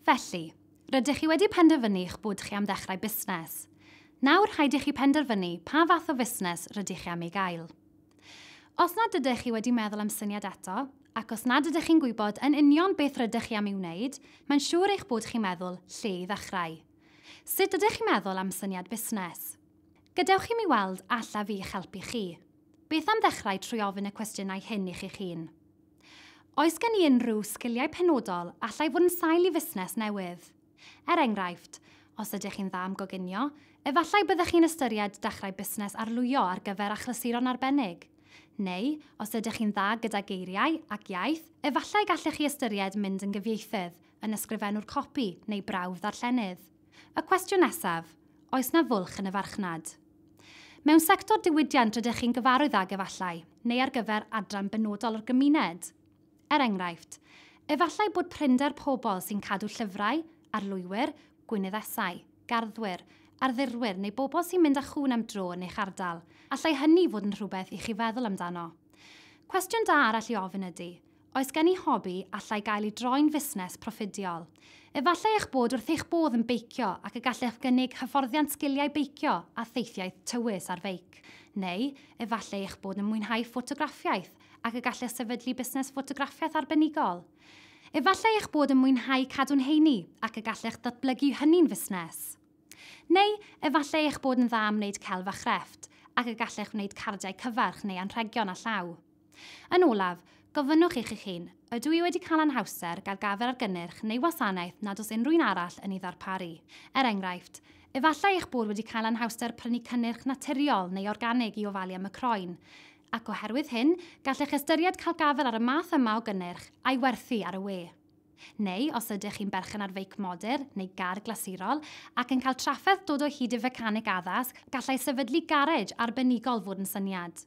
Felly, rydych chi wedi penderfynu eich bod chi am ddechrau busnes. Nawr rhaid i chi penderfynu pa fath o fusnes rydych chi am ei gael. Os nad ydych chi wedi meddwl am syniad eto, ac os nad ydych chi'n gwybod yn union beth rydych chi am ei wneud, mae'n siŵr eich bod chi'n meddwl lle i ddechrau. Sut ydych chi'n meddwl am syniad busnes? Gadewch chi mi weld alla fi eich helpu chi. Beth am ddechrau trwy ofyn y cwestiynau hyn i chi'ch hun? Oes gen i unrhyw sgiliau penodol allai fod yn sail i fusnes newydd? Enghraifft, os ydych chi'n dda am goginio, efallai byddech chi'n ystyried dechrau busnes arlwyo ar gyfer achlasuron arbennig. Neu, os ydych chi'n dda gyda geiriau ac iaith, efallai gallech chi ystyried mynd yn gyfieithydd, yn ysgrifennwr copi neu brawf ddarllenydd. Y cwestiwn nesaf, oes na fwlch yn y farchnad? Mewn sector diwydiant rydych chi'n gyfarwydd ag efallai, neu ar gyfer adran benodol o'r gymuned. Enghraifft, efallai bod prinder pobl sy'n cadw llyfrau, arlwywyr, gweinyddesau, garddwyr, arddurwyr neu bobl sy'n mynd â chwn am dro yn eich ardal. Allai hynny fod yn rhywbeth i chi feddwl amdano. Cwestiwn da arall i ofyn ydy, oes gen i hobi allai gael ei droi'n fusnes proffidiol? Efallai eich bod wrth eich bodd yn beicio ac y gallech gynnig hyfforddiant sgiliau beicio a theithiau tywys ar feic. Neu, efallai eich bod yn mwynhau ffotograffiaeth ac y gallech sefydlu busnes ffotograffiaeth arbenigol. Efallai eich bod yn mwynhau cadw'n heini ac y gallech datblygu hynny'n fusnes. Neu, efallai eich bod yn dda am wneud celf a chrefft ac y gallech wneud cardiau cyfarch neu anrhegion a llaw. Yn olaf, gofynnwch eich hun, ydw i wedi cael anhawster gael gafer ar gynnyrch neu wasanaeth nad oes unrhyw un arall yn ei ddarparu. Enghraifft, efallai eich bod wedi cael anhawster prynu cynnyrch naturiol neu organig i ofalu am y croen, ac oherwydd hyn, gallech ystyried cael gafer ar y math yma o gynnyrch a'i werthu ar y we. Neu, os ydych chi'n berchen ar feic modur neu gar glasurol ac yn cael trafferth dod o hyd i fecanic addasg, gallai sefydlu garej arbenigol fod yn syniad.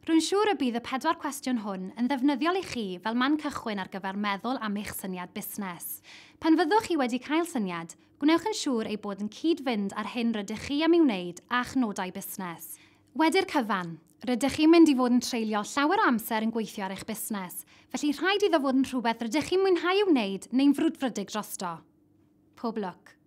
Rwy'n siŵr y bydd y 4 cwestiwn hwn yn ddefnyddiol i chi fel man cychwyn ar gyfer meddwl am eich syniad busnes. Pan fyddwch chi wedi cael syniad, gwnewch yn siŵr ei bod yn cyd-fynd ar hyn rydych chi am ei wneud a chnodau busnes. Wedi'r cyfan, rydych chi'n mynd i fod yn treulio llawer o amser yn gweithio ar eich busnes, felly rhaid iddo fod yn rhywbeth rydych chi'n mwynhau i'w wneud neu'n frwdfrydig drosto. Pob lwc.